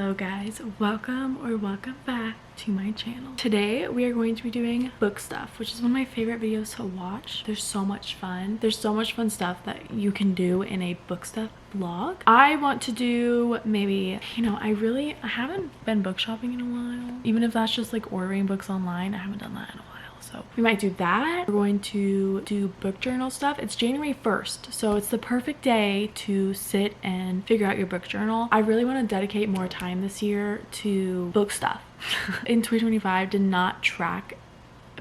Hello guys, welcome back to my channel. Today we are going to be doing book stuff, which is one of my favorite videos to watch. There's so much fun stuff that you can do in a book stuff vlog. I want to do maybe, I haven't been book shopping in a while. Even if that's just like ordering books online, I haven't done that in a while. So we might do that. We're going to do book journal stuff. It's January 1st, so it's the perfect day to sit and figure out your book journal. I really want to dedicate more time this year to book stuff. In 2025, did not track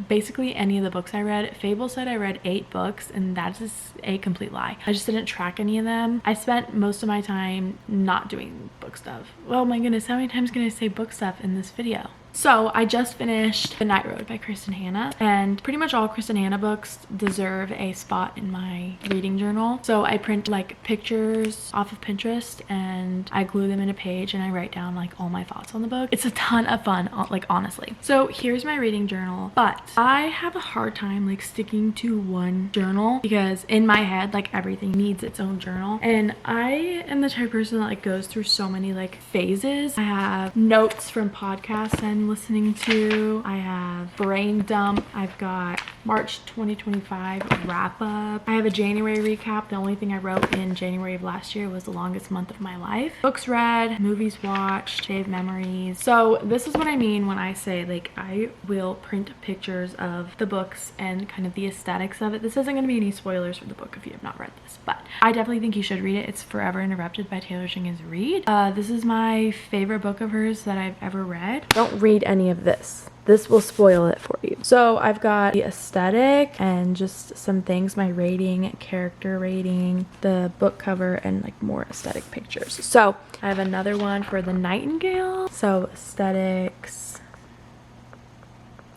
basically any of the books I read. Fable said I read 8 books, and that is a complete lie. I just didn't track any of them. I spent most of my time not doing book stuff. Oh my goodness, how many times can I say book stuff in this video? So I just finished The Night Road by Kristen Hanna, and pretty much all Kristen Hanna books deserve a spot in my reading journal. So I print like pictures off of Pinterest and I glue them in a page and I write down like all my thoughts on the book. It's a ton of fun, like honestly. So here's my reading journal, but I have a hard time like sticking to one journal because in my head like everything needs its own journal, and I am the type of person that like goes through so many like phases. I have notes from podcasts and listening to, I have brain dump, I've got March 2025 wrap up, I have a January recap. The only thing I wrote in January of last year was the longest month of my life. Books read, movies watched, saved memories. So this is what I mean when I say like I will print pictures of the books and kind of the aesthetics of it. This isn't going to be any spoilers for the book if you have not read this, but I definitely think you should read it. It's Forever Interrupted by Taylor Jenkins Reid. This is my favorite book of hers that I've ever read. Don't read any of this. This will spoil it for you. So I've got the aesthetic and just some things, my rating, character rating, the book cover, and like more aesthetic pictures. So I have another one for The Nightingale. So aesthetics.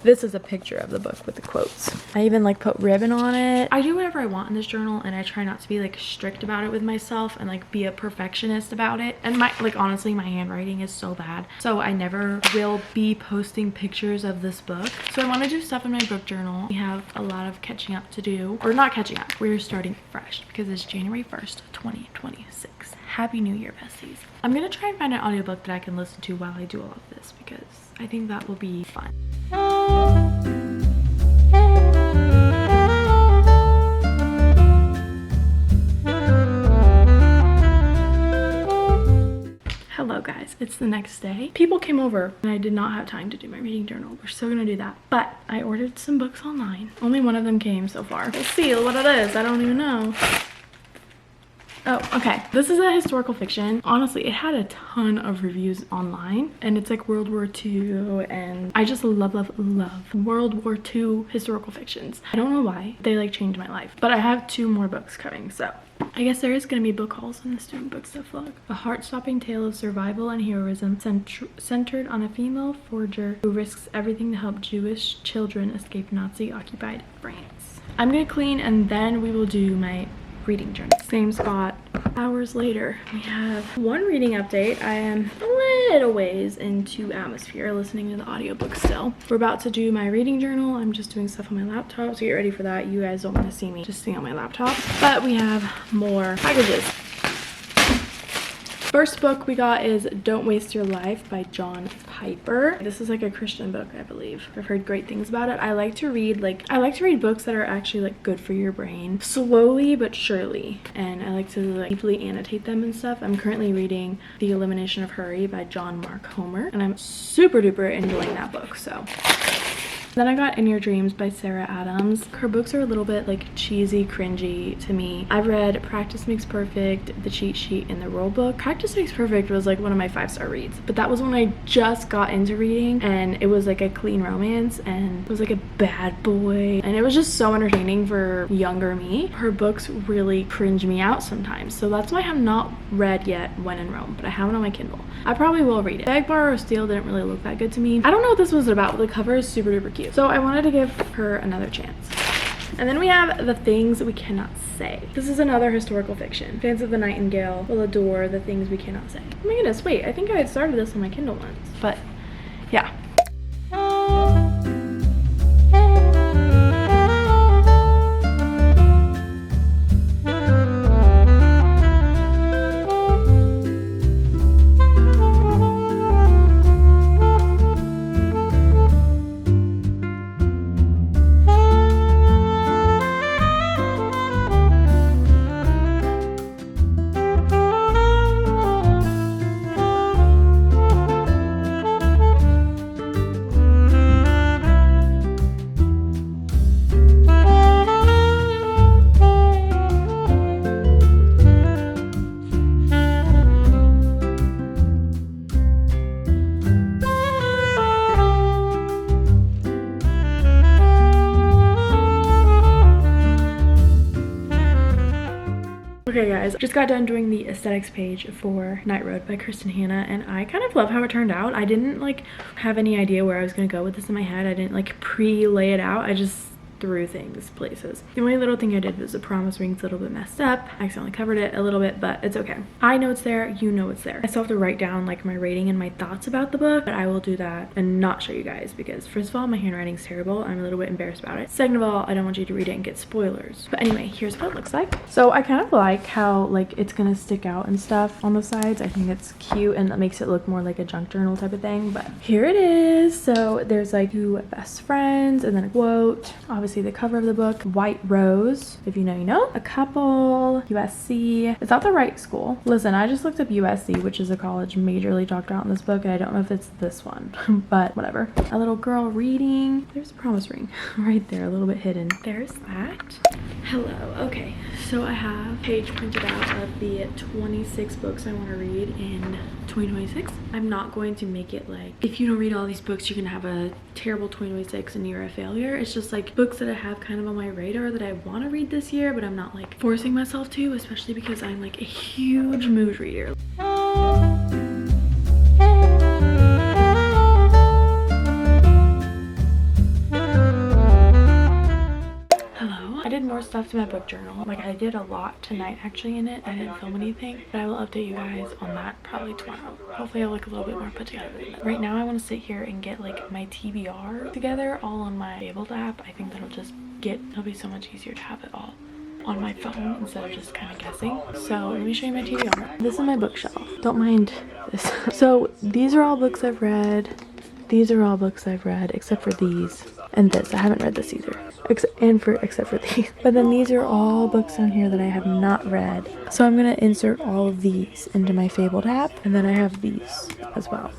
This is a picture of the book with the quotes. I even like put ribbon on it. I do whatever I want in this journal, and I try not to be like strict about it with myself and like be a perfectionist about it. And honestly, my handwriting is so bad, so I never will be posting pictures of this book. So I want to do stuff in my book journal. We have a lot of catching up to do, or not catching up. We're starting fresh because it's January 1st, 2026. Happy New Year, besties. I'm gonna try and find an audiobook that I can listen to while I do all of this because I think that will be fun. Hello guys, it's the next day. People came over and I did not have time to do my reading journal. We're still gonna do that, but I ordered some books online. Only one of them came so far. We'll see what it is. I don't even know. Oh, okay. This is a historical fiction. Honestly, it had a ton of reviews online, and it's like World War II, and I just love World War II historical fictions. I don't know why. They like changed my life. But I have 2 more books coming, so I guess there is going to be book hauls in this doing book stuff vlog. A heart-stopping tale of survival and heroism centered on a female forger who risks everything to help Jewish children escape Nazi-occupied France. I'm going to clean, and then we will do my reading journal. Same spot. Hours later, we have one reading update. I am a little ways into Atmosphere, listening to the audiobook still. We're about to do my reading journal. I'm just doing stuff on my laptop, so get ready for that. You guys don't want to see me just sitting on my laptop, but we have more packages. First book we got is Don't Waste Your Life by John Piper. This is like a Christian book, I believe. I've heard great things about it. I like to read books that are actually like good for your brain, slowly but surely, and I like to like deeply annotate them and stuff. I'm currently reading The Elimination of Hurry by John Mark Homer, and I'm super duper enjoying that book. So then I got In Your Dreams by Sarah Adams. Her books are a little bit like cheesy, cringy to me. I've read Practice Makes Perfect, The Cheat Sheet, and The Rule Book. Practice Makes Perfect was like one of my 5-star reads, but that was when I just got into reading, and it was like a clean romance, and it was like a bad boy, and it was just so entertaining for younger me. Her books really cringe me out sometimes, so that's why I have not read yet When in Rome, but I have it on my Kindle. I probably will read it. Beg, Borrow, or Steal didn't really look that good to me. I don't know what this was about, but the cover is super duper cute. So I wanted to give her another chance. And then we have The Things We Cannot Say. This is another historical fiction. Fans of The Nightingale will adore The Things We Cannot Say. Oh my goodness, wait, I think I had started this on my Kindle once, but yeah. Okay guys, just got done doing the aesthetics page for Night Road by Kristen Hanna, and I kind of love how it turned out. I didn't like have any idea where I was gonna go with this in my head. I didn't like pre-lay it out. I just through things places. The only little thing I did was the promise ring's a little bit messed up. I accidentally covered it a little bit, but it's okay. I know it's there, you know it's there. I still have to write down like my rating and my thoughts about the book, but I will do that and not show you guys because first of all, my handwriting's terrible. I'm a little bit embarrassed about it. Second of all, I don't want you to read it and get spoilers. But anyway, here's what it looks like. So I kind of like how like it's gonna stick out and stuff on the sides. I think it's cute and that makes it look more like a junk journal type of thing, but here it is. So there's like 2 best friends and then a quote. Obviously the cover of the book, White Rose, if you know you know, a couple, USC. It's not the right school. Listen, I just looked up USC, which is a college majorly talked about in this book, and I don't know if it's this one, but whatever. A little girl reading. There's a promise ring right there, a little bit hidden. There's that. Hello. Okay, so I have a page printed out of the 26 books I want to read in 2026. I'm not going to make it like, if you don't read all these books, you're gonna have a terrible 2026 and you're a failure. It's just like books that I have kind of on my radar that I want to read this year, but I'm not like forcing myself to, especially because I'm like a huge mood reader. I did more stuff to my book journal. Like I did a lot tonight actually in it. I didn't film anything, but I will update you guys on that probably tomorrow. Hopefully I'll look a little bit more put together. Right now I want to sit here and get like my TBR together all on my Fabled app. I think it'll be so much easier to have it all on my phone instead of just kind of guessing. So let me show you my TBR. This is my bookshelf. Don't mind this. So these are all books I've read. These are all books I've read except for these and this. I haven't read this either. Except for these. But then these are all books on here that I have not read. So I'm gonna insert all of these into my Fabled app, and then I have these as well.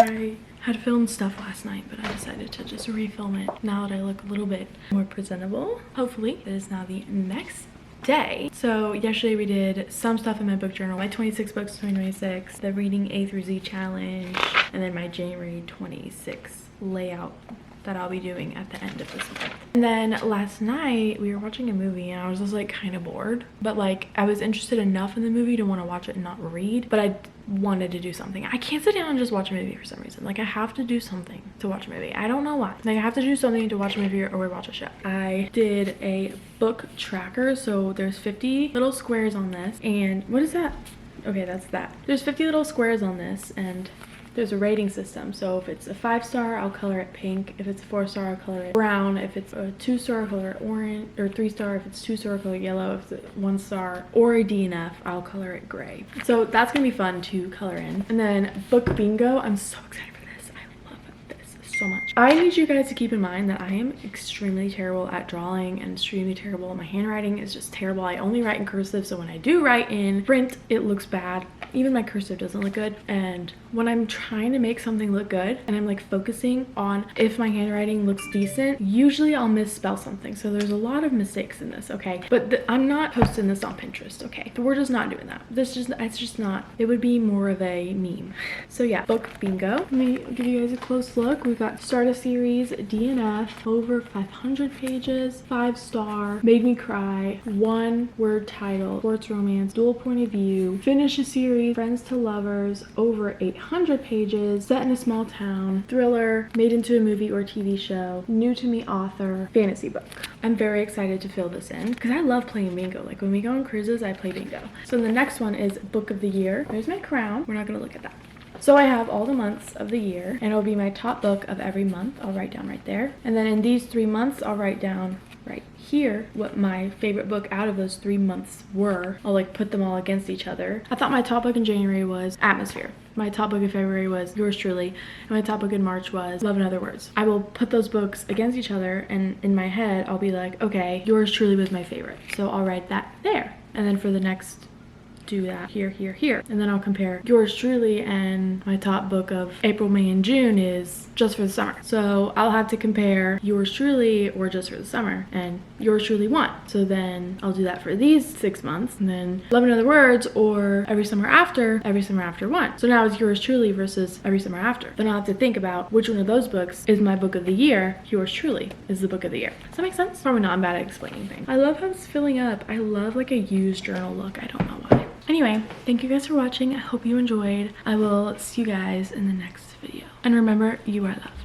I had filmed stuff last night, but I decided to just refilm it now that I look a little bit more presentable. Hopefully, it is now the next day. So yesterday we did some stuff in my book journal, my 26 books 2026, the reading A through Z challenge, and then my January 26 layout that I'll be doing at the end of this month. And then last night we were watching a movie and I was just like kind of bored, but like I was interested enough in the movie to want to watch it and not read, but I wanted to do something. I can't sit down and just watch a movie for some reason. Like I have to do something to watch a movie. I don't know why. Like I have to do something to watch a movie or watch a show. I did a book tracker. So there's 50 little squares on this. And what is that? Okay, that's that. There's 50 little squares on this and there's a rating system. So if it's a 5-star, I'll color it pink. If it's a 4-star, I'll color it brown. If it's a 2-star, I'll color it orange. Or 3-star, if it's 2-star, I'll color it yellow. If it's a 1-star or a DNF, I'll color it gray. So that's gonna be fun to color in. And then book bingo, I'm so excited for this. I love this so much. I need you guys to keep in mind that I am extremely terrible at drawing and extremely terrible. My handwriting is just terrible. I only write in cursive, so when I do write in print, it looks bad. Even my cursive doesn't look good. And when I'm trying to make something look good and I'm like focusing on if my handwriting looks decent, usually I'll misspell something. So there's a lot of mistakes in this, okay? But I'm not posting this on Pinterest, okay? We're just not doing that. It's just not, it would be more of a meme. So yeah, book bingo. Let me give you guys a close look. We've got start a series, DNF, over 500 pages, 5-star, made me cry, 1-word title, sports romance, dual point of view, finish a series, friends to lovers, over 800 pages, set in a small town, thriller, made into a movie or TV show, new to me author, fantasy book. I'm very excited to fill this in because I love playing bingo. Like when we go on cruises, I play bingo. So the next one is book of the year. There's my crown. We're not gonna look at that. So I have all the months of the year and it'll be my top book of every month. I'll write down right there. And then in these 3 months, I'll write down right here what my favorite book out of those 3 months were. I'll like put them all against each other. I thought my top book in January was Atmosphere. My top book in February was Yours Truly. And my top book in March was Love in Other Words. I will put those books against each other and in my head, I'll be like, okay, Yours Truly was my favorite. So I'll write that there. And then for the next do that here, here, here. And then I'll compare yours truly, and my top book of April, May, and June is Just for the Summer. So I'll have to compare yours truly or Just for the Summer, and yours truly won. So then I'll do that for these 6 months, and then Love in Other Words or Every Summer After won. So now it's yours truly versus Every Summer After. Then I'll have to think about which one of those books is my book of the year. Yours truly is the book of the year. Does that make sense? Probably not. I'm bad at explaining things. I love how it's filling up. I love like a used journal look. I don't know why. Anyway, thank you guys for watching. I hope you enjoyed. I will see you guys in the next video. And remember, you are loved.